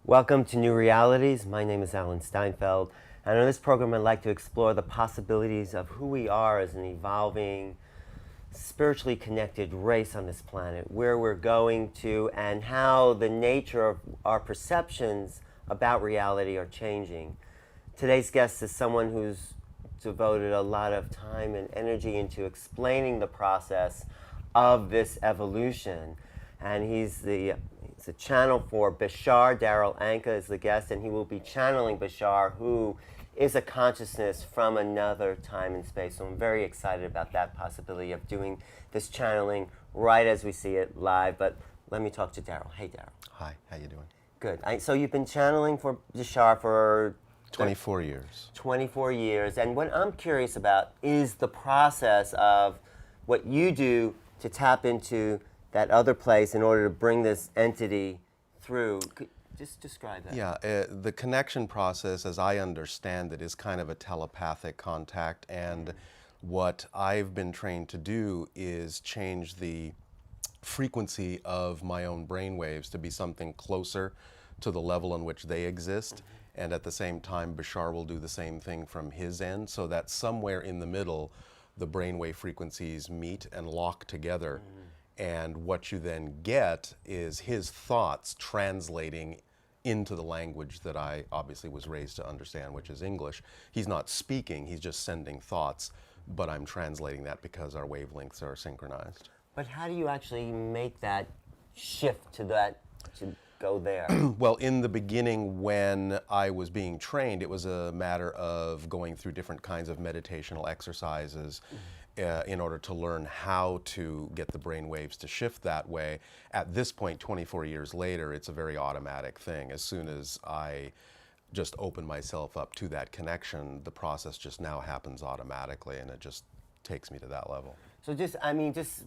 Welcome to New Realities. My name is Alan Steinfeld, and on this program I'd like to explore the possibilities of who we are as an evolving, spiritually connected race on this planet, where we're going to, and how the nature of our perceptions about reality are changing. Today's guest is someone who's devoted a lot of time and energy into explaining the process of this evolution, and he's the channel for Bashar. Daryl Anka is the guest, and he will be channeling Bashar, who is a consciousness from another time and space. So I'm very excited about that possibility of doing this channeling right as we see it live. But let me talk to Daryl. Hey, Daryl. Hi, how you doing? Good. So you've been channeling for Bashar for 24 years. 24 years. And what I'm curious about is the process of what you do to tap into that other place in order to bring this entity through. Could just describe that. Yeah, the connection process, as I understand it, is kind of a telepathic contact, and what I've been trained to do is change the frequency of my own brain waves to be something closer to the level on which they exist, and at the same time Bashar will do the same thing from his end, so that somewhere in the middle the brainwave frequencies meet and lock together. And what you then get is his thoughts translating into the language that I obviously was raised to understand, which is English. He's not speaking, he's just sending thoughts, but I'm translating that because our wavelengths are synchronized. But how do you actually make that shift to go there? Well, in the beginning, when I was being trained, it was a matter of going through different kinds of meditational exercises in order to learn how to get the brain waves to shift that way. At this point, 24 years later, it's a very automatic thing. As soon as I just open myself up to that connection, the process just now happens automatically, and it just takes me to that level. So just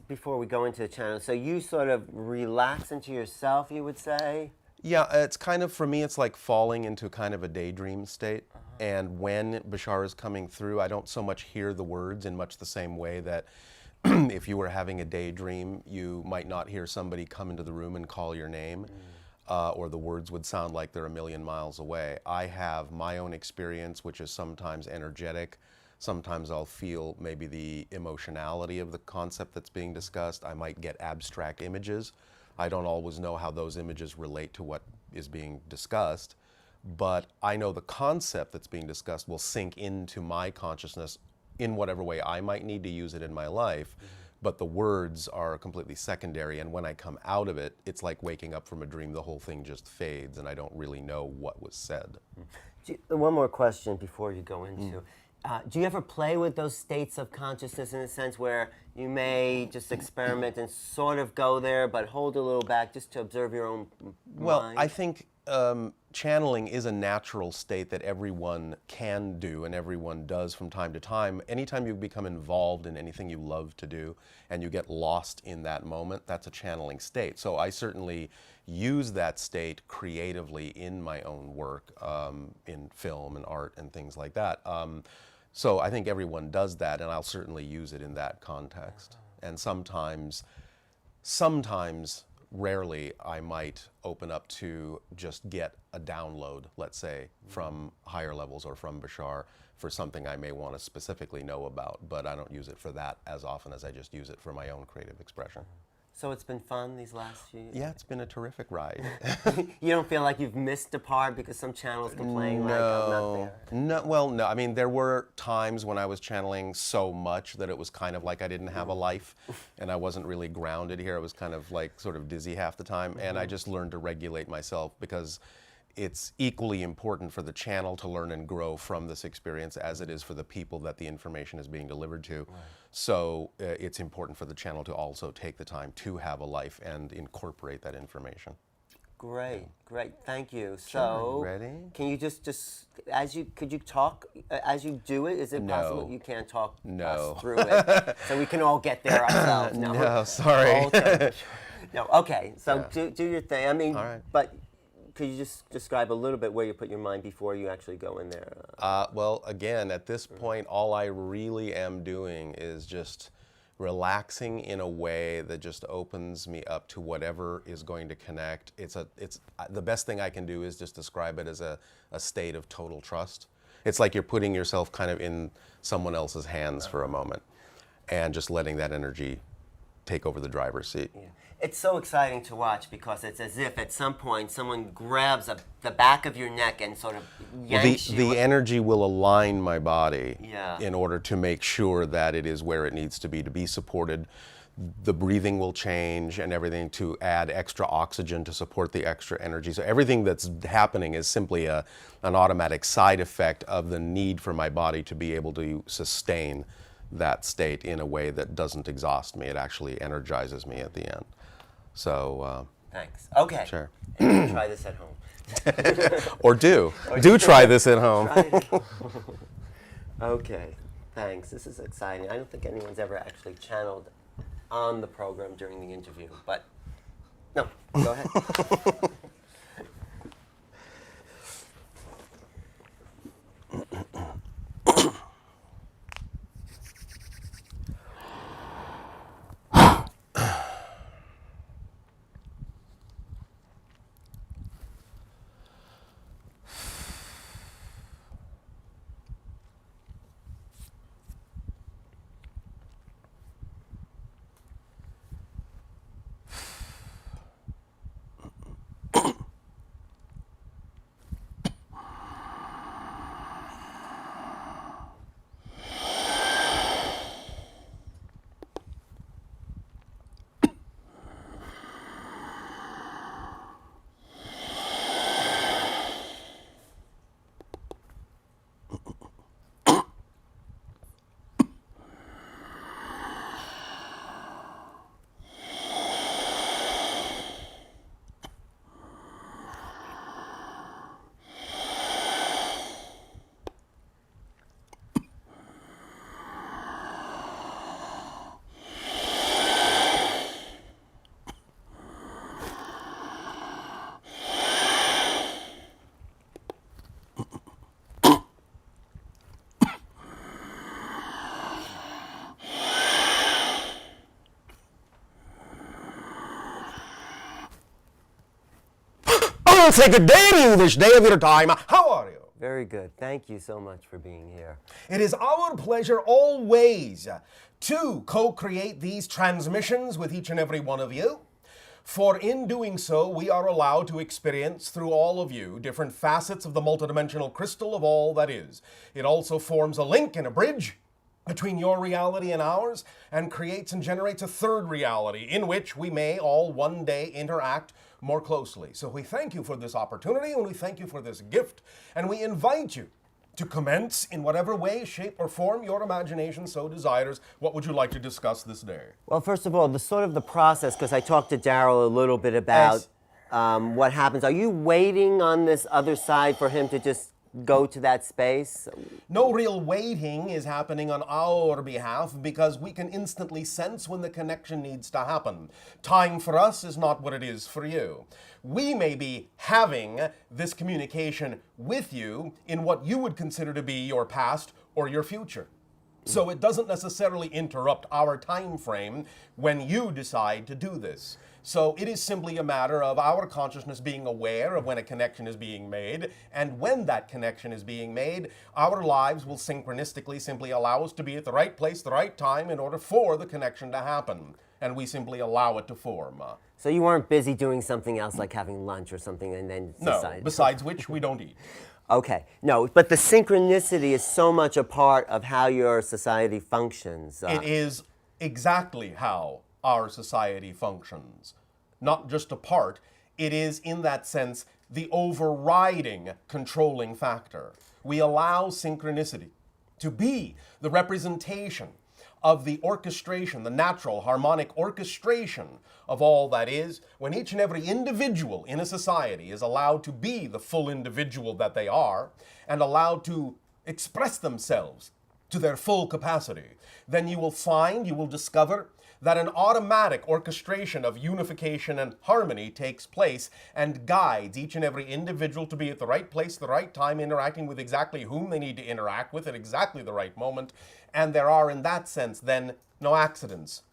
before we go into the channel, so you sort of relax into yourself, you would say? Yeah, it's kind of, for me, it's like falling into kind of a daydream state. And when Bashar is coming through, I don't so much hear the words in much the same way that if you were having a daydream, you might not hear somebody come into the room and call your name, or the words would sound like they're a million miles away. I have my own experience, which is sometimes energetic. Sometimes I'll feel maybe the emotionality of the concept that's being discussed. I might get abstract images. I don't always know how those images relate to what is being discussed, but I know the concept that's being discussed will sink into my consciousness in whatever way I might need to use it in my life, but the words are completely secondary, and when I come out of it, it's like waking up from a dream. The whole thing just fades, and I don't really know what was said. One more question before you go into. Do you ever play with those states of consciousness in a sense where you may just experiment and sort of go there, but hold a little back just to observe your own mind? Well, I think channeling is a natural state that everyone can do and everyone does from time to time. Anytime you become involved in anything you love to do and you get lost in that moment, that's a channeling state. So I certainly use that state creatively in my own work, in film and art and things like that. So I think everyone does that, and I'll certainly use it in that context. And sometimes, rarely, I might open up to just get a download, let's say, from higher levels or from Bashar for something I may want to specifically know about, but I don't use it for that as often as I just use it for my own creative expression. So it's been fun these last few years? Yeah, it's been a terrific ride. You don't feel like you've missed a part because some channels complain like I'm not there? No, well, no. I mean, there were times when I was channeling so much that it was kind of like I didn't have a life and I wasn't really grounded here. I was kind of like sort of dizzy half the time, and I just learned to regulate myself because it's equally important for the channel to learn and grow from this experience as it is for the people that the information is being delivered to. Right. So it's important for the channel to also take the time to have a life and incorporate that information. Great, great, thank you. Sure. So, Ready? Can you could you talk as you do it? Is it possible you can't talk us through it? So we can all get there ourselves? No, sorry. Okay. No, okay, so Yeah. do your thing. I mean, all right. But could you just describe a little bit where you put your mind before you actually go in there? Well, again, at this point, all I really am doing is just relaxing in a way that just opens me up to whatever is going to connect. It's the best thing I can do is just describe it as a state of total trust. It's like you're putting yourself kind of in someone else's hands for a moment and just letting that energy take over the driver's seat. Yeah. It's so exciting to watch because it's as if at some point someone grabs the back of your neck and sort of yanks you. The energy will align my body Yeah. in order to make sure that it is where it needs to be supported. The breathing will change and everything to add extra oxygen to support the extra energy. So everything that's happening is simply an automatic side effect of the need for my body to be able to sustain that state in a way that doesn't exhaust me. It actually energizes me at the end. So Thanks. Okay. Sure. And you can try this at home. or do try this at home. Try it. Okay. Thanks. This is exciting. I don't think anyone's ever actually channeled on the program during the interview, but no, go ahead. I'll say good day to you this day of your time. How are you? Very good. Thank you so much for being here. It is our pleasure always to co-create these transmissions with each and every one of you. For in doing so, we are allowed to experience through all of you different facets of the multidimensional crystal of all that is. It also forms a link and a bridge between your reality and ours, and creates and generates a third reality in which we may all one day interact more closely. So we thank you for this opportunity, and we thank you for this gift, and we invite you to commence in whatever way, shape, or form your imagination so desires. What would you like to discuss this day? Well, first of all, the process, because I talked to Daryl a little bit about what happens. Are you waiting on this other side for him to just go to that space? No real waiting is happening on our behalf because we can instantly sense when the connection needs to happen. Time for us is not what it is for you. We may be having this communication with you in what you would consider to be your past or your future. So it doesn't necessarily interrupt our time frame when you decide to do this. So it is simply a matter of our consciousness being aware of when a connection is being made, and when that connection is being made, our lives will synchronistically simply allow us to be at the right place, the right time, in order for the connection to happen. And we simply allow it to form. So you weren't busy doing something else like having lunch or something and then No, decided? besides which we don't eat. Okay, no, but the synchronicity is so much a part of how your society functions. It is exactly how our society functions. Not just a part, it is in that sense the overriding controlling factor. We allow synchronicity to be the representation of the orchestration, the natural harmonic orchestration of all that is, when each and every individual in a society is allowed to be the full individual that they are and allowed to express themselves to their full capacity, then you will discover that an automatic orchestration of unification and harmony takes place and guides each and every individual to be at the right place, the right time, interacting with exactly whom they need to interact with at exactly the right moment. And there are, in that sense, then, no accidents.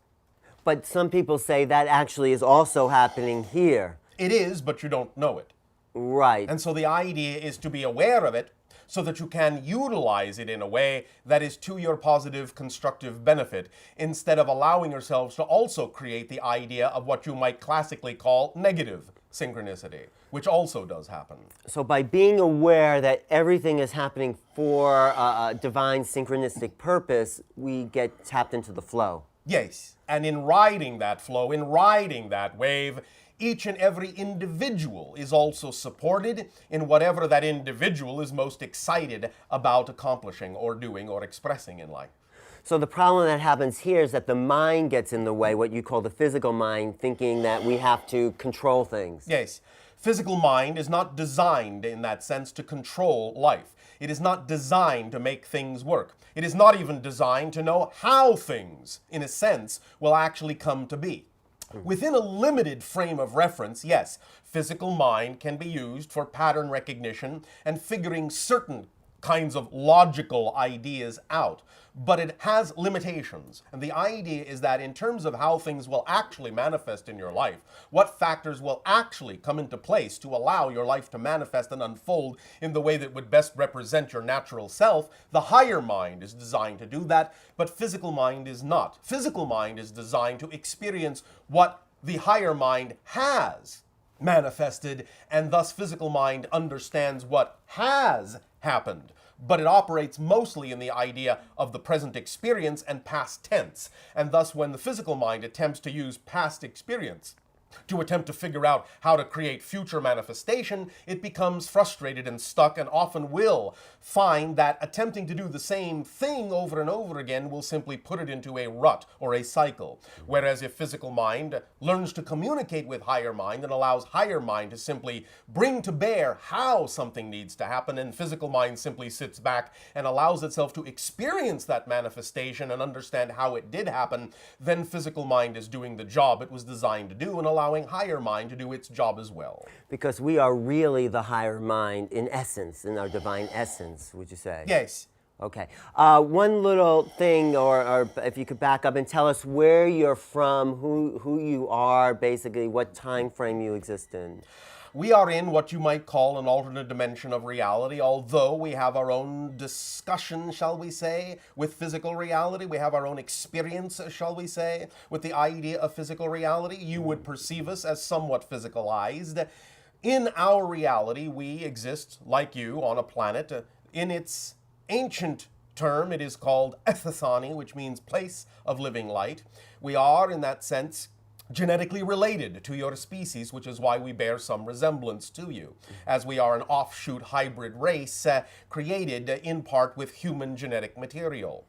But some people say that actually is also happening here. It is, but you don't know it. Right. And so the idea is to be aware of it so that you can utilize it in a way that is to your positive, constructive benefit, instead of allowing yourselves to also create the idea of what you might classically call negative synchronicity, which also does happen. So by being aware that everything is happening for a divine synchronistic purpose, we get tapped into the flow. Yes, and in riding that flow, in riding that wave, each and every individual is also supported in whatever that individual is most excited about accomplishing or doing or expressing in life. So the problem that happens here is that the mind gets in the way, what you call the physical mind, thinking that we have to control things. Yes, physical mind is not designed in that sense to control life. It is not designed to make things work. It is not even designed to know how things, in a sense, will actually come to be. Within a limited frame of reference, yes, physical mind can be used for pattern recognition and figuring certain kinds of logical ideas out, but it has limitations. And the idea is that in terms of how things will actually manifest in your life, what factors will actually come into place to allow your life to manifest and unfold in the way that would best represent your natural self, the higher mind is designed to do that, but physical mind is not. Physical mind is designed to experience what the higher mind has manifested, and thus physical mind understands what has happened. But it operates mostly in the idea of the present experience and past tense. And thus, when the physical mind attempts to use past experience to attempt to figure out how to create future manifestation, it becomes frustrated and stuck, and often will find that attempting to do the same thing over and over again will simply put it into a rut or a cycle. Whereas if physical mind learns to communicate with higher mind and allows higher mind to simply bring to bear how something needs to happen, and physical mind simply sits back and allows itself to experience that manifestation and understand how it did happen, then physical mind is doing the job it was designed to do and allowing higher mind to do its job as well. Because we are really the higher mind in essence, in our divine essence, would you say? Yes. Okay. One little thing, or if you could back up and tell us where you're from, who you are, basically, what time frame you exist in. We are in what you might call an alternate dimension of reality, although we have our own discussion, shall we say, with physical reality. We have our own experience, shall we say, with the idea of physical reality. You would perceive us as somewhat physicalized. In our reality, we exist, like you, on a planet. In its ancient term, it is called Ethithani, which means place of living light. We are, in that sense, genetically related to your species, which is why we bear some resemblance to you, as we are an offshoot hybrid race created in part with human genetic material.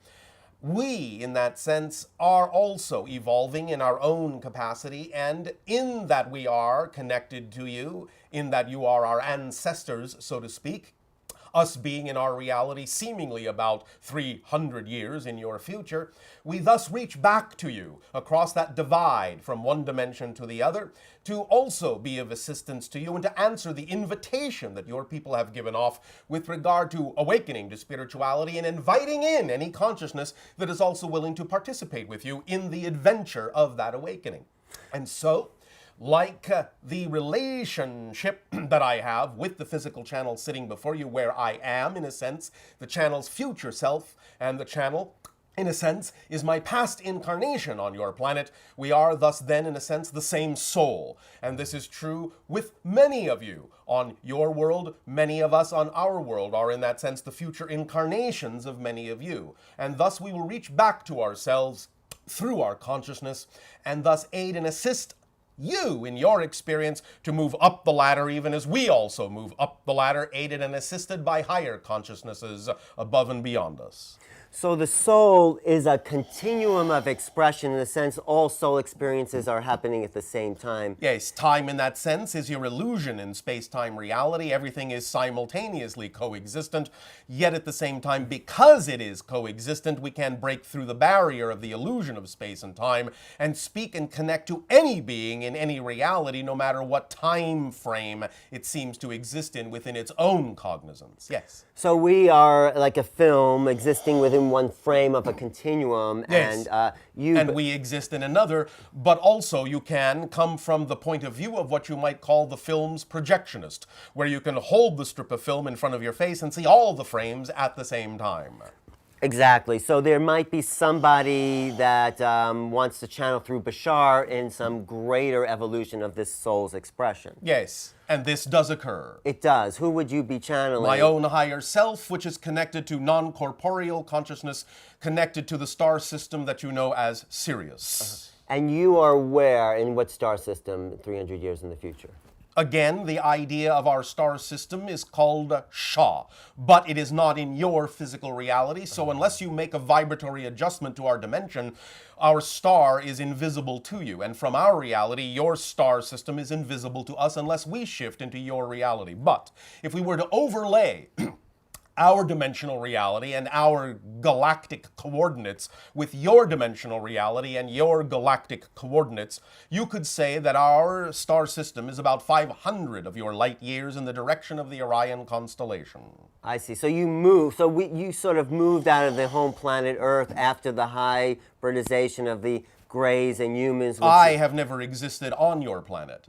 We, in that sense, are also evolving in our own capacity, and in that we are connected to you, in that you are our ancestors, so to speak, us being in our reality seemingly about 300 years in your future, we thus reach back to you across that divide from one dimension to the other to also be of assistance to you and to answer the invitation that your people have given off with regard to awakening to spirituality and inviting in any consciousness that is also willing to participate with you in the adventure of that awakening. And so, like the relationship that I have with the physical channel sitting before you, where I am, in a sense, the channel's future self, and the channel, in a sense, is my past incarnation on your planet, we are thus then, in a sense, the same soul. And this is true with many of you on your world. Many of us on our world are, in that sense, the future incarnations of many of you. And thus we will reach back to ourselves through our consciousness, and thus aid and assist you, in your experience, to move up the ladder, even as we also move up the ladder, aided and assisted by higher consciousnesses above and beyond us. So the soul is a continuum of expression. In a sense, all soul experiences are happening at the same time. Yes, time in that sense is your illusion in space-time reality. Everything is simultaneously coexistent, yet at the same time, because it is coexistent, we can break through the barrier of the illusion of space and time and speak and connect to any being in any reality, no matter what time frame it seems to exist in within its own cognizance. Yes. So we are like a film existing within one frame of a continuum, Yes. and we exist in another, but also you can come from the point of view of what you might call the film's projectionist, where you can hold the strip of film in front of your face and see all the frames at the same time. Exactly. So there might be somebody that wants to channel through Bashar in some greater evolution of this soul's expression. Yes, and this does occur. It does. Who would you be channeling? My own higher self, which is connected to non-corporeal consciousness, connected to the star system that you know as Sirius. And you are where, in what star system 300 years in the future? Again, the idea of our star system is called Sha, but it is not in your physical reality, so unless you make a vibratory adjustment to our dimension, our star is invisible to you. And from our reality, your star system is invisible to us unless we shift into your reality. But if we were to overlay our dimensional reality and our galactic coordinates with your dimensional reality and your galactic coordinates, you could say that our star system is about 500 of your light years in the direction of the Orion constellation. I see. So you moved. So you sort of moved out of the home planet Earth after the hybridization of the Greys and humans. I have never existed on your planet.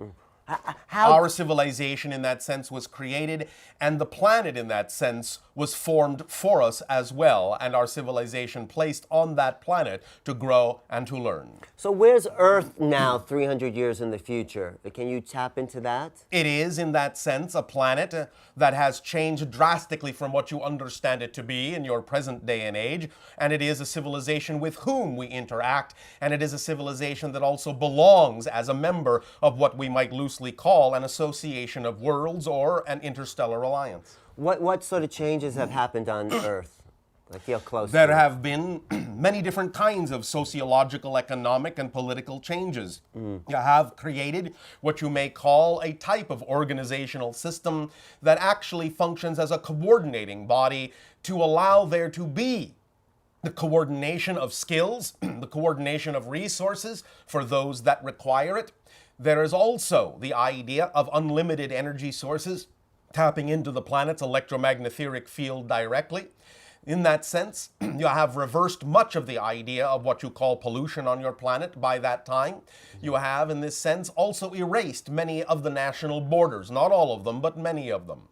How? Our civilization in that sense was created, and the planet in that sense was formed for us as well, and our civilization placed on that planet to grow and to learn. So where's Earth now 300 years in the future? Can you tap into that? It is, in that sense, a planet that has changed drastically from what you understand it to be in your present day and age, and it is a civilization with whom we interact, and it is a civilization that also belongs as a member of what we might loosely call an association of worlds or an interstellar alliance. What sort of changes have happened on Earth? I feel close There to it. have been many different kinds of sociological, economic, and political changes. You have created what you may call a type of organizational system that actually functions as a coordinating body to allow there to be the coordination of skills, the coordination of resources for those that require it. There is also the idea of unlimited energy sources tapping into the planet's electromagnetic field directly. In that sense, you have reversed much of the idea of what you call pollution on your planet by that time. You have, in this sense, also erased many of the national borders, not all of them, but many of them.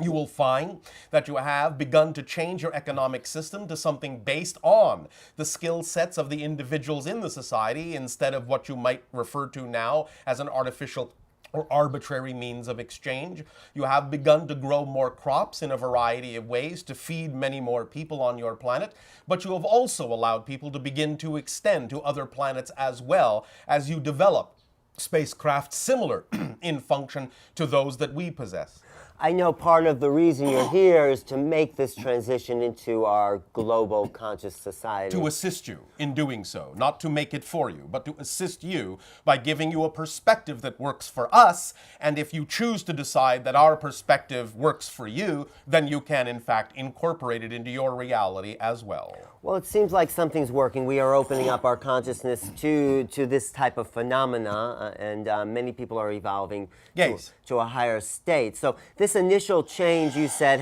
You will find that you have begun to change your economic system to something based on the skill sets of the individuals in the society instead of what you might refer to now as an artificial or arbitrary means of exchange. You have begun to grow more crops in a variety of ways to feed many more people on your planet, but you have also allowed people to begin to extend to other planets as well as you develop spacecraft similar in function to those that we possess. I know part of the reason you're here is to make this transition into our global conscious society. To assist you in doing so, not to make it for you, but to assist you by giving you a perspective that works for us, and if you choose to decide that our perspective works for you, then you can in fact incorporate it into your reality as well. Well, it seems like something's working. We are opening up our consciousness to this type of phenomena, and many people are evolving Yes. to a higher state. So this initial change, you said,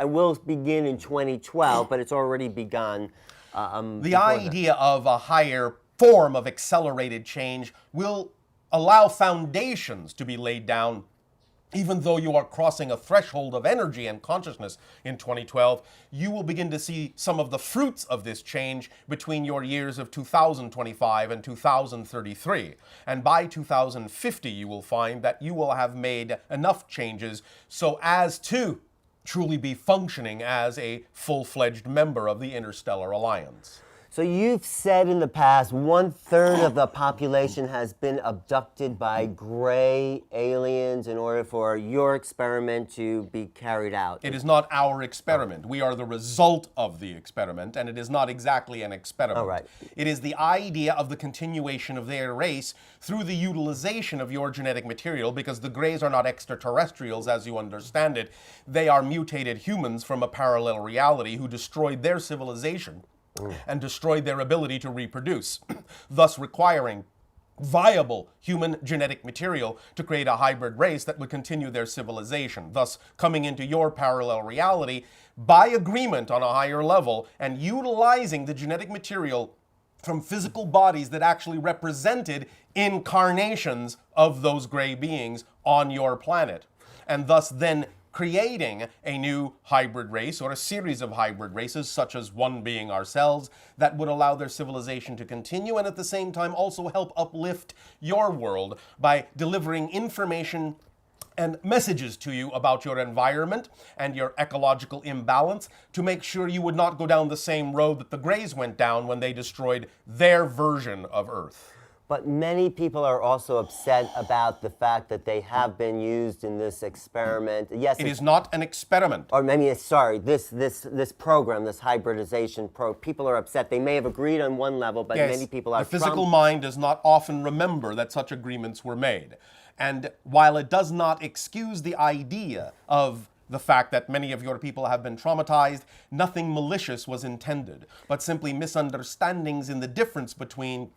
will begin in 2012, but it's already begun. The idea of a higher form of accelerated change will allow foundations to be laid down. Even though you are crossing a threshold of energy and consciousness in 2012, you will begin to see some of the fruits of this change between your years of 2025 and 2033. And by 2050, you will find that you will have made enough changes so as to truly be functioning as a full-fledged member of the Interstellar Alliance. So you've said in the past 1/3 of the population has been abducted by gray aliens in order for your experiment to be carried out. It is not our experiment. We are the result of the experiment, and it is not exactly an experiment. Oh, right. It is the idea of the continuation of their race through the utilization of your genetic material, because the Greys are not extraterrestrials as you understand it. They are mutated humans from a parallel reality who destroyed their civilization and destroyed their ability to reproduce, thus requiring viable human genetic material to create a hybrid race that would continue their civilization, thus coming into your parallel reality by agreement on a higher level and utilizing the genetic material from physical bodies that actually represented incarnations of those gray beings on your planet, and thus then creating a new hybrid race or a series of hybrid races, such as one being ourselves, that would allow their civilization to continue and at the same time also help uplift your world by delivering information and messages to you about your environment and your ecological imbalance to make sure you would not go down the same road that the Greys went down when they destroyed their version of Earth. But many people are also upset about the fact that they have been used in this experiment. Yes, It is not an experiment. or maybe sorry, this program, this hybridization people are upset. They may have agreed on one level, but Yes, many people are the physical mind does not often remember that such agreements were made. And while it does not excuse the idea of the fact that many of your people have been traumatized, nothing malicious was intended, but simply misunderstandings in the difference between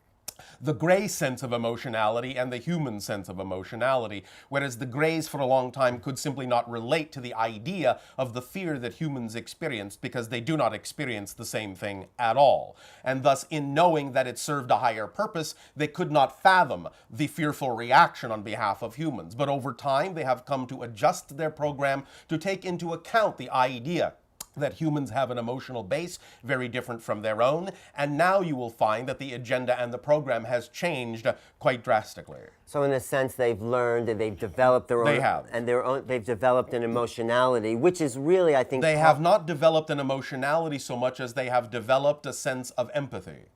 the gray sense of emotionality and the human sense of emotionality, whereas the Greys for a long time could simply not relate to the idea of the fear that humans experienced because they do not experience the same thing at all. And thus, in knowing that it served a higher purpose, they could not fathom the fearful reaction on behalf of humans. But over time, they have come to adjust their program to take into account the idea that humans have an emotional base very different from their own, and now you will find that the agenda and the program has changed quite drastically. So in a sense, they've learned and they've developed their own. They have. And they've developed an emotionality, which is really, I think, They have not developed an emotionality so much as they have developed a sense of empathy.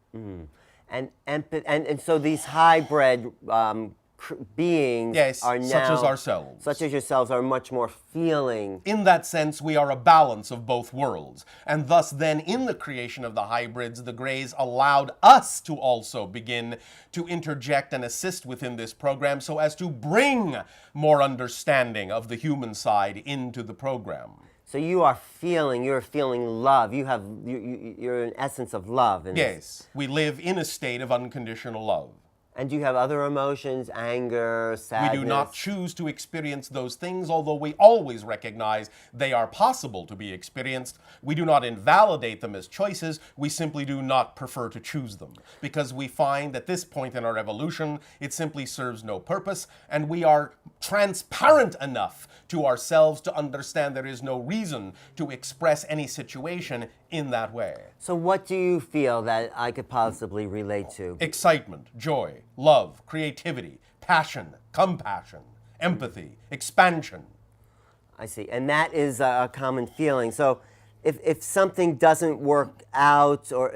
and so these hybrid beings Yes, are now, such as ourselves. such as yourselves, are much more feeling. In that sense, we are a balance of both worlds. And thus then, in the creation of the hybrids, the Greys allowed us to also begin to interject and assist within this program so as to bring more understanding of the human side into the program. So you're feeling love. You're an essence of love. Yes, we live in a state of unconditional love. And do you have other emotions, anger, sadness? We do not choose to experience those things, although we always recognize they are possible to be experienced. We do not invalidate them as choices, we simply do not prefer to choose them. Because we find at this point in our evolution, it simply serves no purpose, and we are transparent enough to ourselves to understand there is no reason to express any situation in that way. So what do you feel that I could possibly relate to? Excitement, joy, love, creativity, passion, compassion, empathy, expansion. I see. And that is a common feeling. So if something doesn't work out, or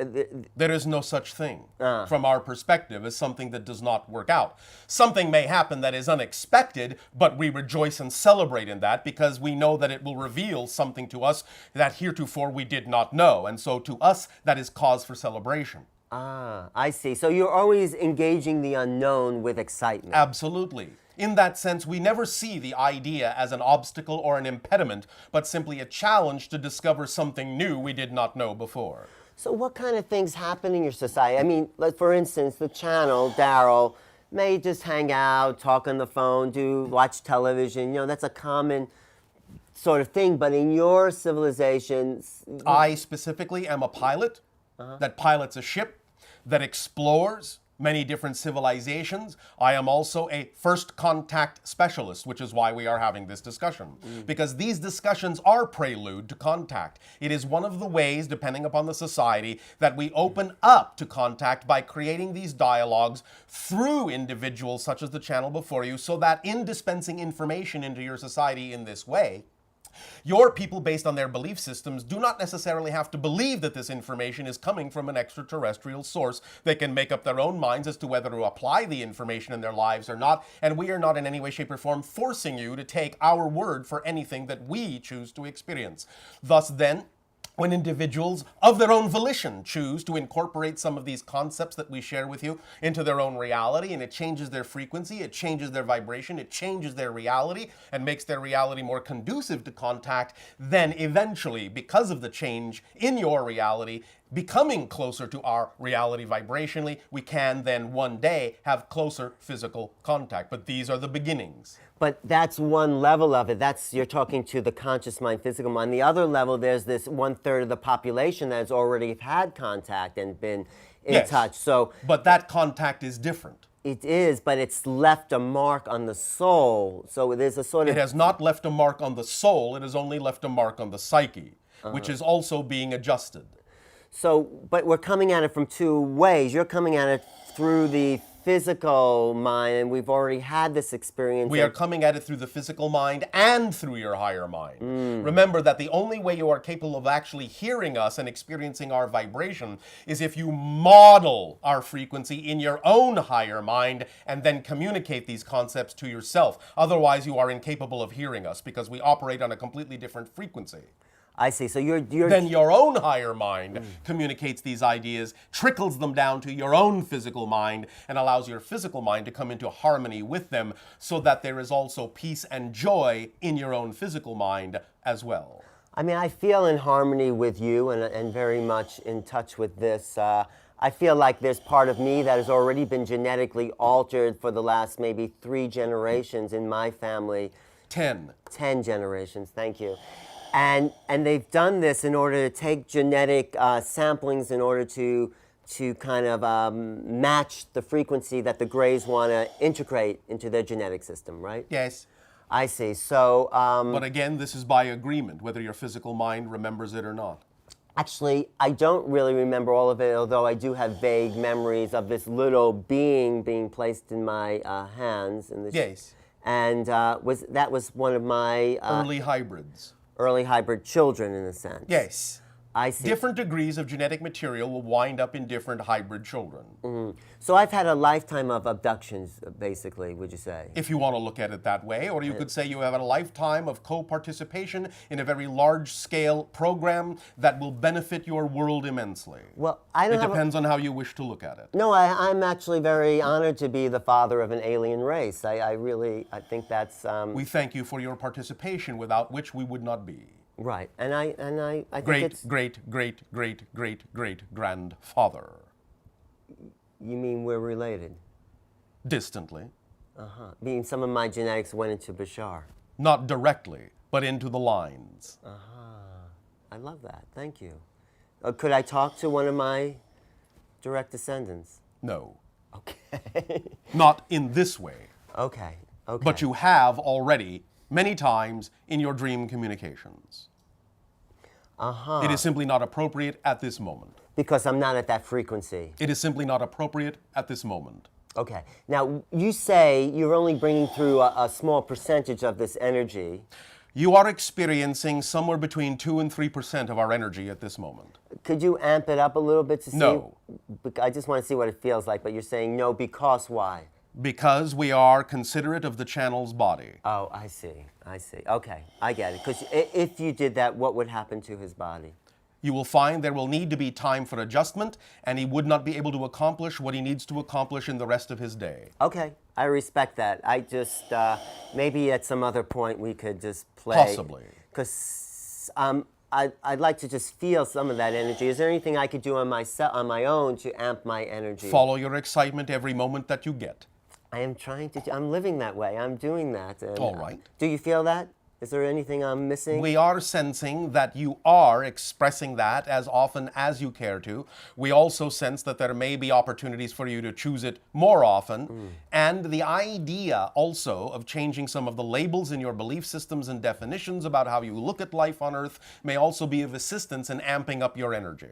There is no such thing from our perspective as something that does not work out. Something may happen that is unexpected, but we rejoice and celebrate in that because we know that it will reveal something to us that heretofore we did not know. And so to us, that is cause for celebration. I see. So you're always engaging the unknown with excitement. Absolutely. In that sense, we never see the idea as an obstacle or an impediment, but simply a challenge to discover something new we did not know before. So what kind of things happen in your society? I mean, like for instance, the channel, Daryl, may just hang out, talk on the phone, watch television. That's a common sort of thing. But in your civilization, I specifically am a pilot that pilots a ship, that explores many different civilizations. I am also a first contact specialist, which is why we are having this discussion. Because these discussions are prelude to contact. It is one of the ways, depending upon the society, that we open up to contact by creating these dialogues through individuals such as the channel before you, so that in dispensing information into your society in this way, Your people, based on their belief systems, do not necessarily have to believe that this information is coming from an extraterrestrial source. They can make up their own minds as to whether to apply the information in their lives or not, and we are not in any way, shape, or form forcing you to take our word for anything that we choose to experience. Thus, then, when individuals of their own volition choose to incorporate some of these concepts that we share with you into their own reality, and it changes their frequency, it changes their vibration, it changes their reality, and makes their reality more conducive to contact, then eventually, because of the change in your reality, becoming closer to our reality vibrationally, we can then one day have closer physical contact. But these are the beginnings. But that's one level of it. That's, you're talking to the conscious mind, physical mind. The other level, there's this 1/3 of the population that has already had contact and been in touch. So, but that contact is different. it is, but it's left a mark on the soul. So there's a sort of... It has not left a mark on the soul, it has only left a mark on the psyche, which is also being adjusted. So, but we're coming at it from two ways. You're coming at it through the physical mind, and we've already had this experience. We are coming at it through the physical mind and through your higher mind. Remember that the only way you are capable of actually hearing us and experiencing our vibration is if you model our frequency in your own higher mind and then communicate these concepts to yourself. Otherwise, you are incapable of hearing us because we operate on a completely different frequency. I see. So you're Then your own higher mind communicates these ideas, trickles them down to your own physical mind, and allows your physical mind to come into harmony with them so that there is also peace and joy in your own physical mind as well. I mean, I feel in harmony with you and very much in touch with this. I feel like there's part of me that has already been genetically altered for the last maybe 3 generations in my family. 10. 10 generations, thank you. And they've done this in order to take genetic samplings in order to kind of match the frequency that the Greys want to integrate into their genetic system, right? Yes. I see. So... But again, this is by agreement, whether your physical mind remembers it or not. Actually, I don't really remember all of it, although I do have vague memories of this little being being placed in my hands. In this, Yes. And that was one of my... Early hybrids. early hybrid children, in a sense. Yes. I see. Different degrees of genetic material will wind up in different hybrid children. So I've had a lifetime of abductions, basically, would you say? If you want to look at it that way, or you could say you have a lifetime of co-participation in a very large-scale program that will benefit your world immensely. Well, I don't It have depends on how you wish to look at it. No, I'm actually very honored to be the father of an alien race. I think that's... We thank you for your participation, without which we would not be. Right, and I think Great, it's... great, great, great, great, great grandfather. You mean we're related? Distantly. Meaning some of my genetics went into Bashar. Not directly, but into the lines. I love that, thank you. Could I talk to one of my direct descendants? No. Okay. Not in this way. Okay. But you have already, many times, in your dream communications. It is simply not appropriate at this moment. Because I'm not at that frequency. It is simply not appropriate at this moment. Okay. Now, you say you're only bringing through a small percentage of this energy. You are experiencing somewhere between 2 and 3% of our energy at this moment. Could you amp it up a little bit to see? No. I just want to see what it feels like, but you're saying no because why? Because we are considerate of the channel's body. Oh, I see. Okay, I get it. Because if you did that, what would happen to his body? You will find there will need to be time for adjustment, and he would not be able to accomplish what he needs to accomplish in the rest of his day. Okay, I respect that. I just, maybe at some other point we could just play. Possibly. Because I'd like to just feel some of that energy. Is there anything I could do on my own to amp my energy? Follow your excitement every moment that you get. I am trying to, I'm living that way. I'm doing that. And, All right. Do you feel that? Is there anything I'm missing? We are sensing that you are expressing that as often as you care to. We also sense that there may be opportunities for you to choose it more often. And the idea also of changing some of the labels in your belief systems and definitions about how you look at life on Earth may also be of assistance in amping up your energy.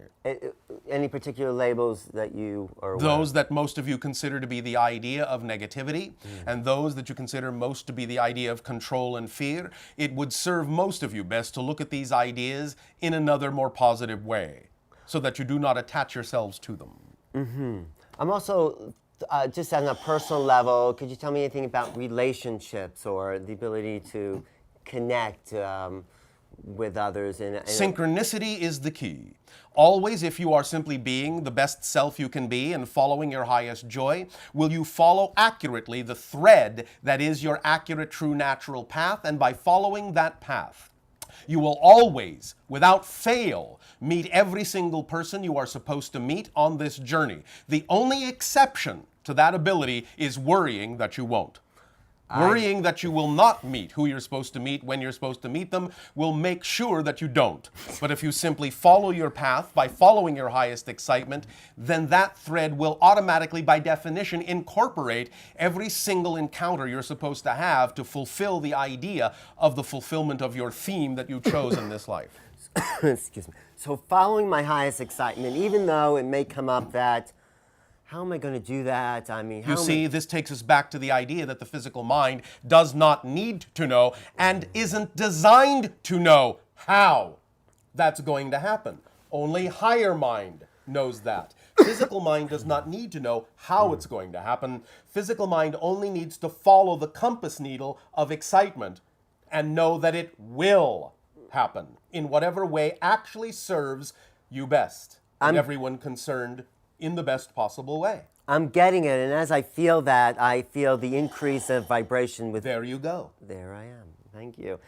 Any particular labels that you are aware Those of? that most of you consider to be the idea of negativity, and those that you consider most to be the idea of control and fear. it would serve most of you best to look at these ideas in another, more positive way, so that you do not attach yourselves to them. I'm also, just on a personal level, could you tell me anything about relationships or the ability to connect with others? Synchronicity is the key. Always, if you are simply being the best self you can be and following your highest joy, will you follow accurately the thread that is your accurate, true, natural path, and by following that path, you will always, without fail, meet every single person you are supposed to meet on this journey. The only exception to that ability is worrying that you won't. Worrying that you will not meet who you're supposed to meet when you're supposed to meet them will make sure that you don't. But if you simply follow your path by following your highest excitement, then that thread will automatically, by definition, incorporate every single encounter you're supposed to have to fulfill the idea of the fulfillment of your theme that you chose in this life. Excuse me. So following my highest excitement, even though it may come up that, how am I going to do that? I mean, You see, this takes us back to the idea that the physical mind does not need to know and isn't designed to know how that's going to happen. Only higher mind knows that. Physical mind does not need to know how it's going to happen. Physical mind only needs to follow the compass needle of excitement and know that it will happen in whatever way actually serves you best and everyone concerned in the best possible way. I'm getting it, and as I feel that, I feel the increase of vibration with... There you go. There I am. Thank you.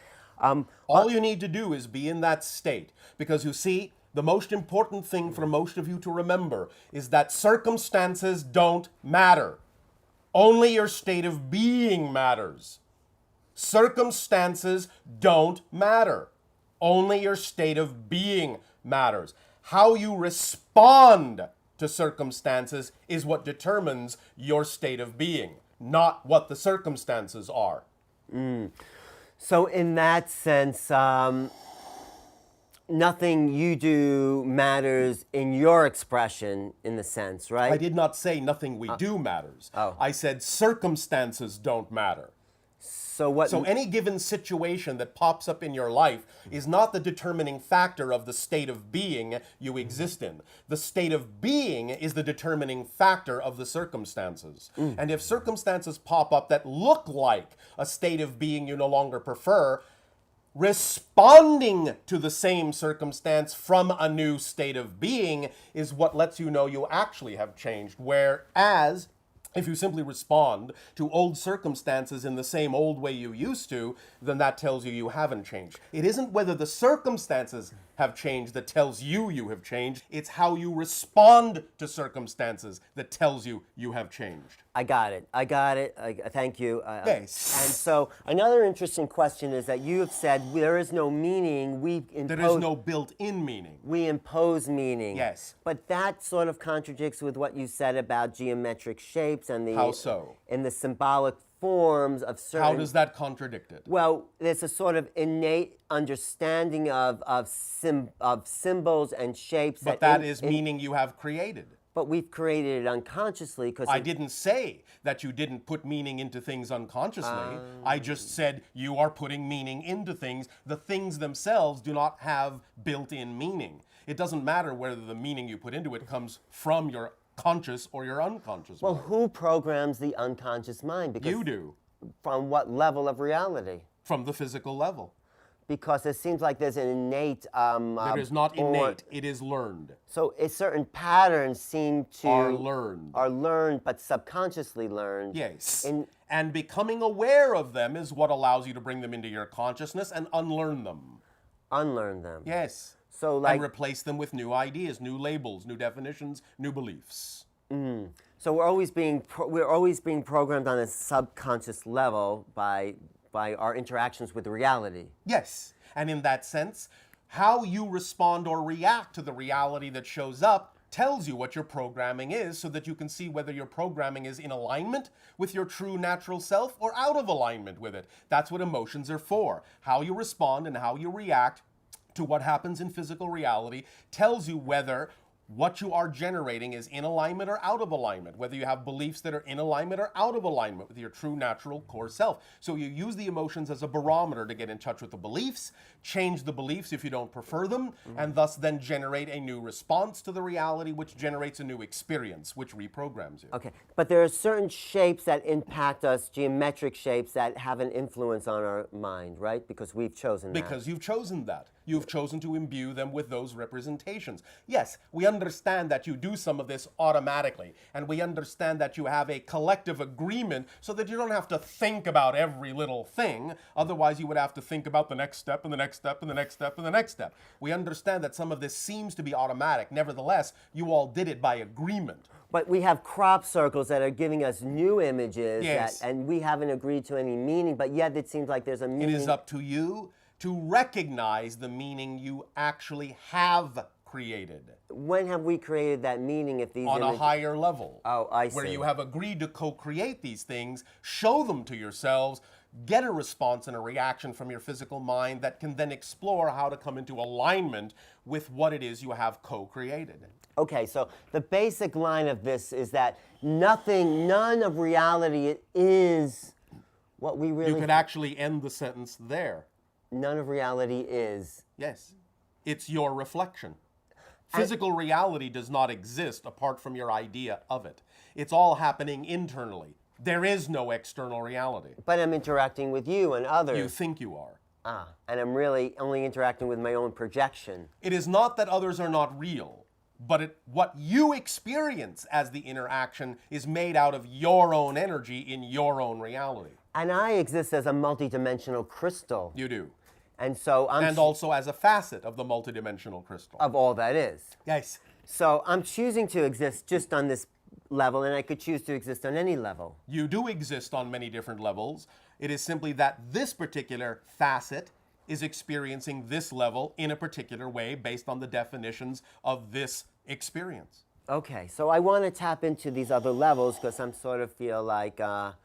All you need to do is be in that state, because you see, the most important thing for most of you to remember is that circumstances don't matter. Only your state of being matters. Circumstances don't matter. Only your state of being matters. How you respond to circumstances is what determines your state of being, not what the circumstances are. So in that sense, nothing you do matters in your expression, in the sense, right? I did not say nothing we do matters. I said circumstances don't matter. So any given situation that pops up in your life is not the determining factor of the state of being you exist in. The state of being is the determining factor of the circumstances. And if circumstances pop up that look like a state of being you no longer prefer, responding to the same circumstance from a new state of being is what lets you know you actually have changed. Whereas if you simply respond to old circumstances in the same old way you used to, then that tells you you haven't changed. It isn't whether the circumstances have changed that tells you you have changed. It's how you respond to circumstances that tells you you have changed. I got it. Thank you. Yes. And so another interesting question is that you have said there is no meaning. There is no built-in meaning. We impose meaning. Yes. But that sort of contradicts with what you said about geometric shapes and the... How so? And the symbolic forms of certain... How does that contradict it? Well, there's a sort of innate understanding of symbols and shapes. But that is meaning you have created. But we've created it unconsciously because... I didn't say that you didn't put meaning into things unconsciously. I just said you are putting meaning into things. The things themselves do not have built-in meaning. It doesn't matter whether the meaning you put into it comes from your conscious or your unconscious Well, mind. who programs the unconscious mind? Because You do. From what level of reality? From the physical level. Because it seems like there's an innate... It is not innate, it is learned. So certain patterns seem to... Are learned. Are learned, but subconsciously learned. Yes. And becoming aware of them is what allows you to bring them into your consciousness and unlearn them. Unlearn them. Yes. So like... And replace them with new ideas, new labels, new definitions, new beliefs. So we're always being programmed on a subconscious level by our interactions with reality. Yes. And in that sense, how you respond or react to the reality that shows up tells you what your programming is, so that you can see whether your programming is in alignment with your true natural self or out of alignment with it. That's what emotions are for. How you respond and how you react to what happens in physical reality tells you whether What you are generating is in alignment or out of alignment, whether you have beliefs that are in alignment or out of alignment with your true natural core self. So you use the emotions as a barometer to get in touch with the beliefs, change the beliefs if you don't prefer them, and thus then generate a new response to the reality, which generates a new experience, which reprograms you. Okay, but there are certain shapes that impact us, geometric shapes that have an influence on our mind, right? Because we've chosen that. Because you've chosen that. You've chosen to imbue them with those representations. Yes, we understand that you do some of this automatically, and we understand that you have a collective agreement so that you don't have to think about every little thing. Otherwise, you would have to think about the next step and the next step and the next step and the next step. We understand that some of this seems to be automatic. Nevertheless, you all did it by agreement. But we have crop circles that are giving us new images, Yes. and we haven't agreed to any meaning, but yet it seems like there's a It meaning. is up to you to recognize the meaning you actually have created When have we created that meaning if these on a images... higher level. Oh, I Where see. you have agreed to co-create these things, show them to yourselves, get a response and a reaction from your physical mind that can then explore how to come into alignment with what it is you have co-created. Okay, so the basic line of this is that none of reality is what we really... You could actually end the sentence there. None of reality is... Yes. It's your reflection. Physical reality does not exist apart from your idea of it. It's all happening internally. There is no external reality. But I'm interacting with you and others. You think you are. And I'm really only interacting with my own projection. It is not that others are not real, but what you experience as the interaction is made out of your own energy in your own reality. And I exist as a multidimensional crystal. You do. And so I'm... And also as a facet of the multidimensional crystal. of all that is. Yes. So I'm choosing to exist just on this level, and I could choose to exist on any level. You do exist on many different levels. It is simply that this particular facet is experiencing this level in a particular way based on the definitions of this experience. Okay, so I want to tap into these other levels because I'm sort of feel like, Well,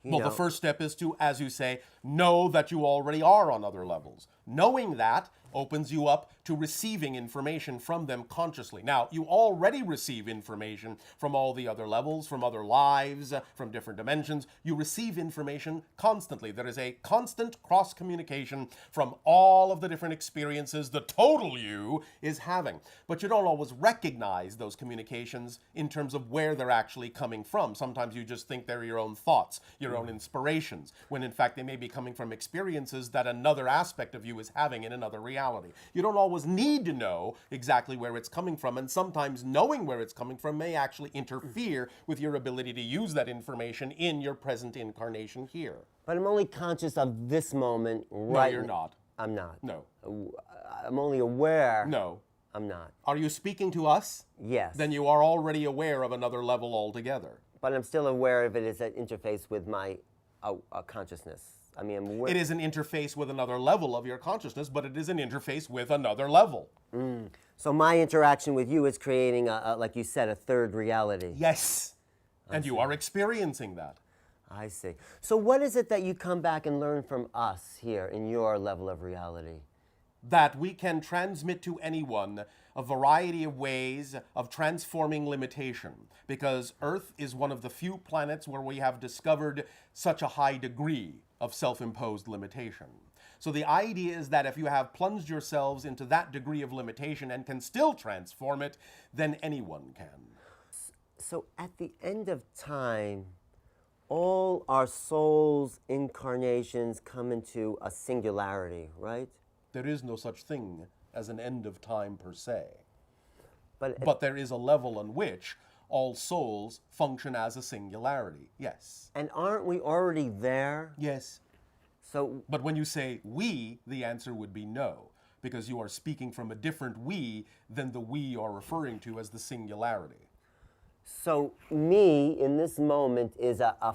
the first step is to, as you say, know that you already are on other levels. Knowing that opens you up to receiving information from them consciously. Now, you already receive information from all the other levels, from other lives, from different dimensions. You receive information constantly. There is a constant cross-communication from all of the different experiences the total you is having. But you don't always recognize those communications in terms of where they're actually coming from. Sometimes you just think they're your own thoughts, your own inspirations, when in fact they may be coming from experiences that another aspect of you is having in another reality. You don't always need to know exactly where it's coming from, and sometimes knowing where it's coming from may actually interfere with your ability to use that information in your present incarnation here. but I'm only conscious of this moment right No, you're not. I'm not. No. I'm only aware. No. I'm not. Are you speaking to us? Yes. Then you are already aware of another level altogether. But I'm still aware of it as an interface with my consciousness. I mean, I'm aware. It is an interface with another level of your consciousness, but it is an interface with another level. So my interaction with you is creating, like you said, a third reality. Yes. And you are experiencing that. I see. So what is it that you come back and learn from us here in your level of reality? That we can transmit to anyone a variety of ways of transforming limitation, because Earth is one of the few planets where we have discovered such a high degree of self-imposed limitation. So the idea is that if you have plunged yourselves into that degree of limitation and can still transform it, then anyone can. So at the end of time, all our souls' incarnations come into a singularity, right? There is no such thing as an end of time per se. But there is a level on which all souls function as a singularity, yes. and aren't we already there? Yes. So But when you say we, the answer would be no, because you are speaking from a different we than the we you are referring to as the singularity. So me in this moment is a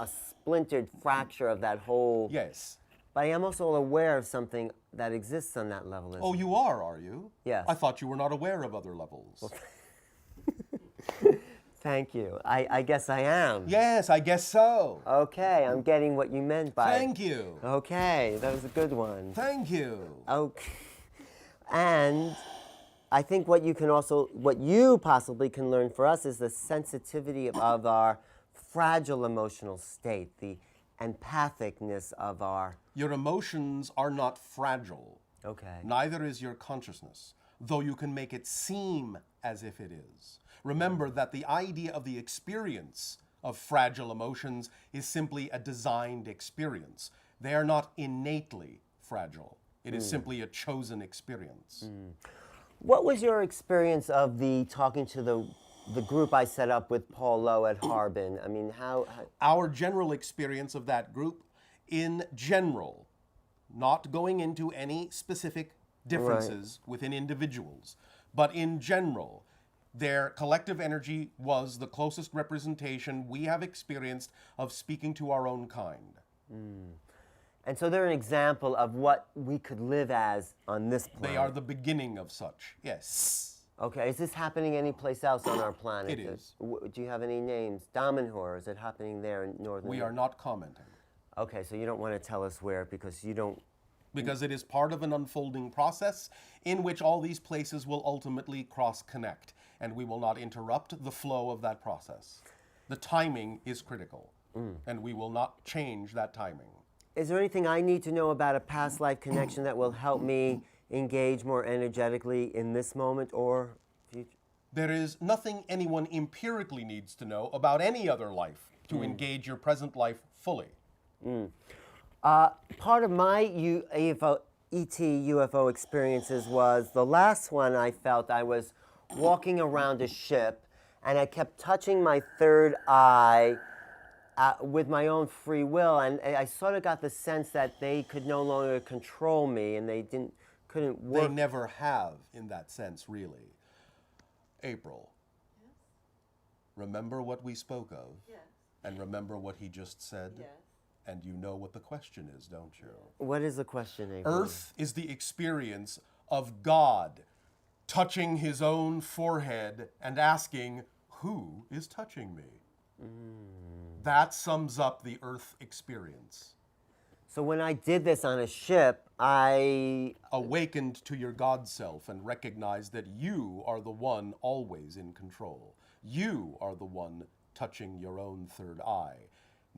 splintered fracture of that whole. Yes. But I am also aware of something that exists on that level. Oh, you are you? Yes. I thought you were not aware of other levels. Thank you. I guess I am. Yes, I guess so. Okay, I'm getting what you meant by. Thank you. Okay, that was a good one. Thank you. Okay. And I think what you possibly can learn for us is the sensitivity of our fragile emotional state, the empathicness of our. Your emotions are not fragile. Okay. Neither is your consciousness, though you can make it seem as if it is. Remember that the idea of the experience of fragile emotions is simply a designed experience. They are not innately fragile. It is simply a chosen experience. What was your experience of the talking to the group I set up with Paul Lowe at Harbin? I mean, how Our general experience of that group, in general, not going into any specific differences within individuals, but in general, their collective energy was the closest representation we have experienced of speaking to our own kind. and so they're an example of what we could live as on this planet. They are the beginning of such, yes. Okay, is this happening anyplace else on our planet? It is. Do you have any names? Damanhur, is it happening there in northern? We are not commenting. Okay, so you don't want to tell us where because you don't. Because it is part of an unfolding process in which all these places will ultimately cross-connect, and we will not interrupt the flow of that process. The timing is critical, and we will not change that timing. Is there anything I need to know about a past life connection that will help me engage more energetically in this moment or future? There is nothing anyone empirically needs to know about any other life to engage your present life fully. Part of my UFO experiences was the last one I felt I was walking around a ship and I kept touching my third eye with my own free will, and I sort of got the sense that they could no longer control me and they couldn't work. They never have in that sense, really. April, remember what we spoke of? Yes. And remember what he just said? Yes. And you know what the question is, don't you? What is the question, April? Earth is the experience of God touching his own forehead and asking, who is touching me? That sums up the Earth experience. So when I did this on a ship, I Awakened to your God self and recognized that you are the one always in control. You are the one touching your own third eye,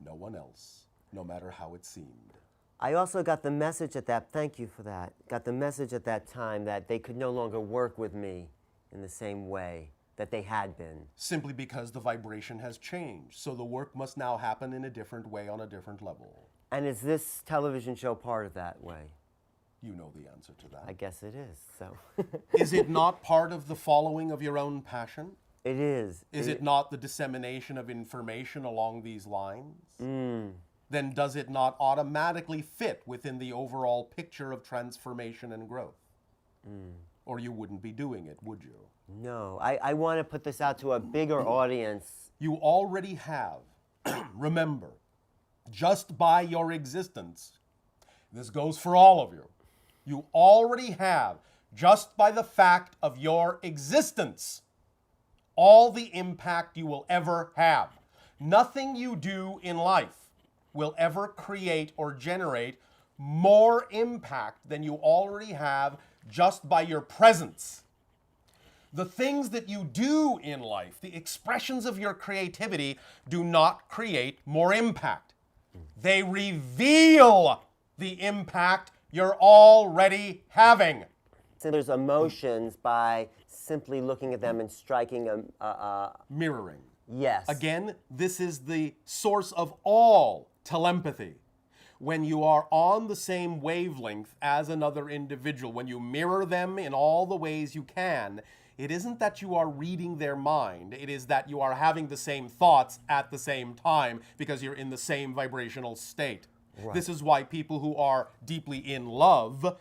no one else, no matter how it seemed. I also got the message at that, thank you for that, got the message at that time that they could no longer work with me in the same way that they had been. Simply because the vibration has changed, so the work must now happen in a different way on a different level. And is this television show part of that way? You know the answer to that. I guess it is, so. Is it not part of the following of your own passion? It is. Is it not the dissemination of information along these lines? Then does it not automatically fit within the overall picture of transformation and growth? Or you wouldn't be doing it, would you? No, I want to put this out to a bigger audience. You already have, remember, just by your existence, this goes for all of you, you already have, just by the fact of your existence, all the impact you will ever have. Nothing you do in life will ever create or generate more impact than you already have just by your presence. The things that you do in life, the expressions of your creativity, do not create more impact. They reveal the impact you're already having. So there's emotions by simply looking at them and striking Mirroring. yes. Again, this is the source of all telepathy. When you are on the same wavelength as another individual, when you mirror them in all the ways you can, it isn't that you are reading their mind, it is that you are having the same thoughts at the same time because you're in the same vibrational state. This is why people who are deeply in love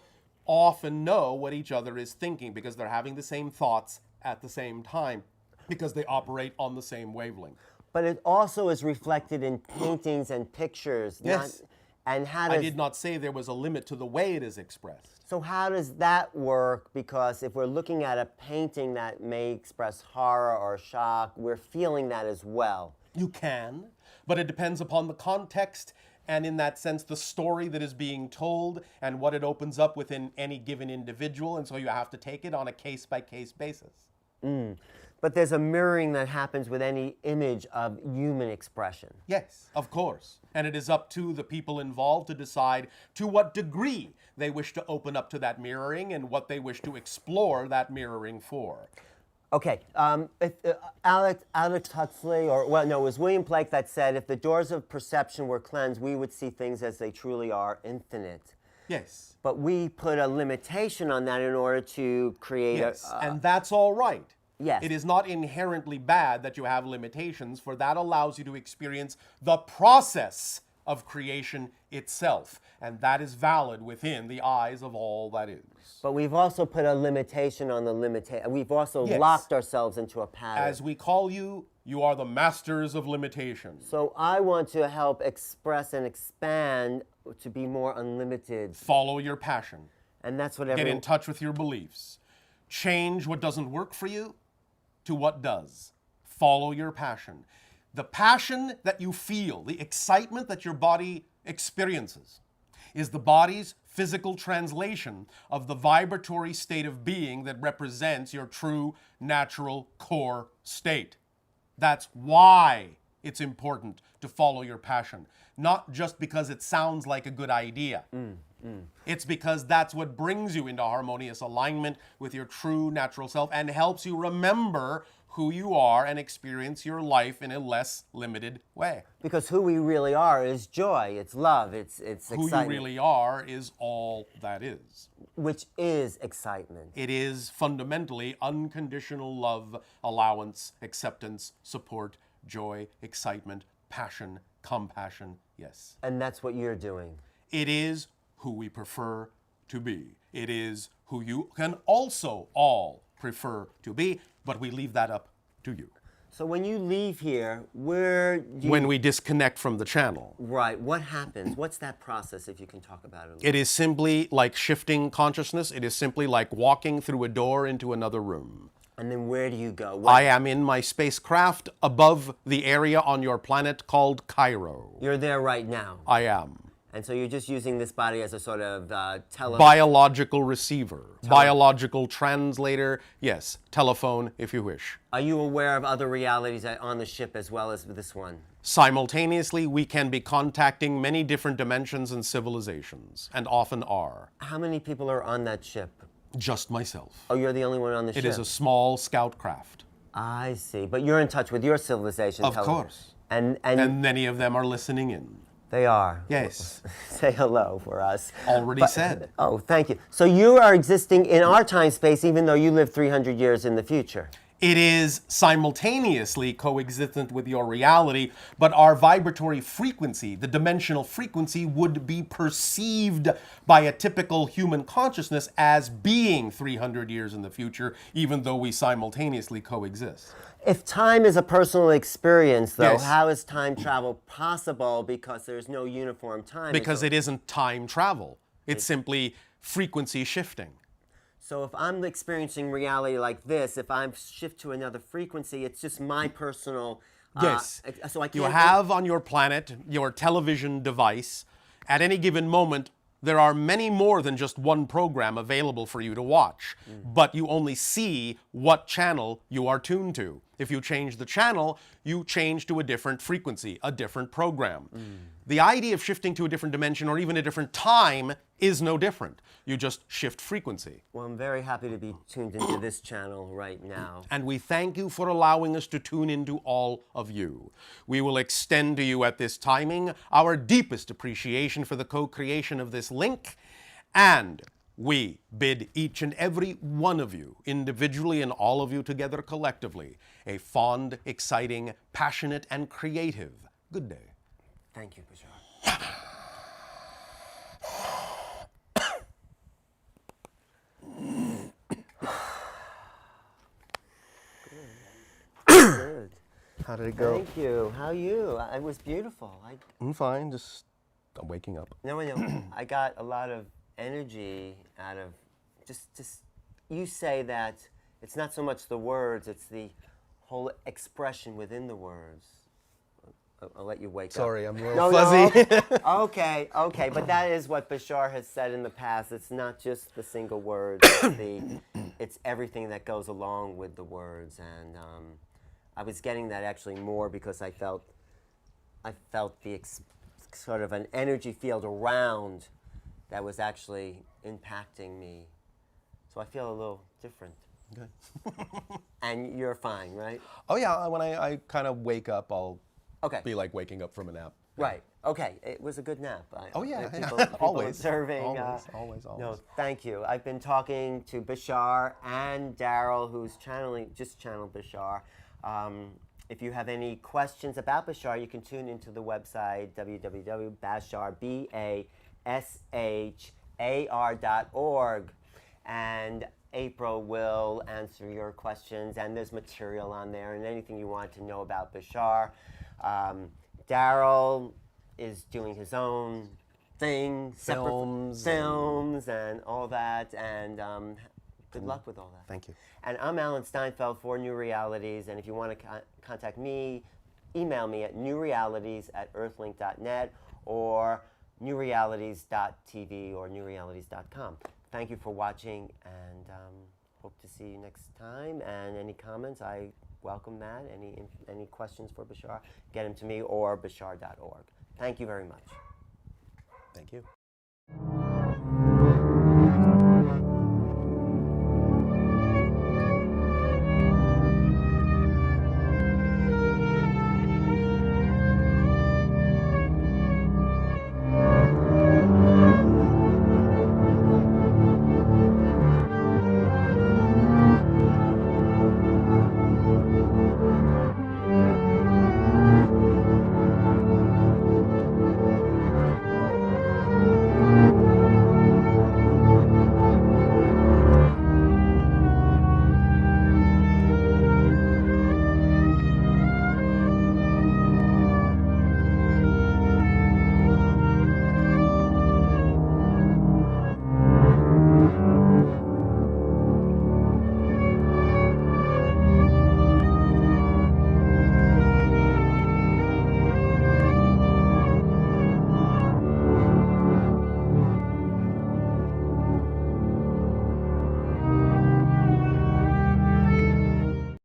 often know what each other is thinking because they're having the same thoughts at the same time because they operate on the same wavelength. But it also is reflected in paintings and pictures. Yes. And how I does, did not say there was a limit to the way it is expressed. so how does that work? Because if we're looking at a painting that may express horror or shock, we're feeling that as well. You can, but it depends upon the context and in that sense, the story that is being told and what it opens up within any given individual. And so you have to take it on a case-by-case basis. But there's a mirroring that happens with any image of human expression. Yes, of course. And it is up to the people involved to decide to what degree they wish to open up to that mirroring and what they wish to explore that mirroring for. Okay, Alex Huxley, it was William Blake that said, if the doors of perception were cleansed, we would see things as they truly are, infinite. Yes. But we put a limitation on that in order to create Yes, and that's all right. Yes. It is not inherently bad that you have limitations, for that allows you to experience the process of creation itself, and that is valid within the eyes of all that is. But we've also put a limitation on the limitation. We've also Yes. locked ourselves into a pattern. As we call you, you are the masters of limitation. So I want to help express and expand to be more unlimited. Follow your passion. And that's what Get everyone... in touch with your beliefs. Change what doesn't work for you to what does. Follow your passion. The passion that you feel, the excitement that your body experiences, is the body's physical translation of the vibratory state of being that represents your true natural core state. That's why it's important to follow your passion, not just because it sounds like a good idea. It's because that's what brings you into harmonious alignment with your true natural self and helps you remember who you are and experience your life in a less limited way. Because who we really are is joy, it's love, it's Who excitement. you really are is all that is. Which is excitement. It is fundamentally unconditional love, allowance, acceptance, support, joy, excitement, passion, compassion, yes. And that's what you're doing. It is who we prefer to be. It is who you can also all prefer to be, but we leave that up to you. So when you leave here, where do you... When we disconnect from the channel, Right, what happens? What's that process, if you can talk about it a little? it is simply like shifting consciousness. It is simply like walking through a door into another room. And then where do you go? I am in my spacecraft above the area on your planet called Cairo. You're there right now. I am. And so you're just using this body as a sort of Biological receiver, biological translator, yes, telephone if you wish. Are you aware of other realities on the ship as well as this one? Simultaneously, we can be contacting many different dimensions and civilizations, and often are. How many people are on that ship? Just myself. Oh, you're the only one on the ship? It is a small scout craft. I see. But you're in touch with your civilization. Of course. And many of them are listening in. They are. Yes. Say hello for us. Already said. Oh, thank you. So you are existing in our time space even though you live 300 years in the future. It is simultaneously coexistent with your reality, but our vibratory frequency, the dimensional frequency, would be perceived by a typical human consciousness as being 300 years in the future, even though we simultaneously coexist. If time is a personal experience, though, Yes. how is time travel possible because there's no uniform time? Because it isn't time travel. It's simply frequency shifting. So if I'm experiencing reality like this, if I shift to another frequency, it's just my personal... Yes. So I can't... You have on your planet your television device. At any given moment, there are many more than just one program available for you to watch, but you only see what channel you are tuned to. If you change the channel, you change to a different frequency, a different program. The idea of shifting to a different dimension or even a different time is no different. You just shift frequency. Well, I'm very happy to be tuned into this channel right now. And we thank you for allowing us to tune into all of you. We will extend to you at this timing our deepest appreciation for the co-creation of this link, and we bid each and every one of you, individually and all of you together collectively, a fond, exciting, passionate, and creative good day. Thank you, Bashar. Good. How did it go? Thank you. How are you? It was beautiful. I'm fine, just I'm waking up. No, I know. I got a lot of energy out of just you say that it's not so much the words, it's the whole expression within the words I'll let you wake up. Sorry, I'm a little No, fuzzy. no, okay, but that is what Bashar has said in the past. It's not just the single words; it's everything that goes along with the words. And I was getting that actually more because I felt the sort of an energy field around that was actually impacting me. So I feel a little different. Good. And you're fine, right? Oh yeah, when I kind of wake up, I'll Okay. be like waking up from a nap. Right. Okay. It was a good nap. Oh yeah, People always. observing. Always. No, thank you. I've been talking to Bashar and Daryl, who's just channeled Bashar. If you have any questions about Bashar, you can tune into the website www.bashar.org, and April will answer your questions. And there's material on there, and anything you want to know about Bashar. Daryl is doing his own thing, Films films and all that, and good luck with all that. Thank you. And I'm Alan Steinfeld for New Realities, and if you want to contact me, email me at newrealities@earthlink.net or newrealities.tv or newrealities.com. Thank you for watching, and hope to see you next time. And any comments, I welcome that. Any questions for Bashar, get them to me or bashar.org. Thank you very much. Thank you.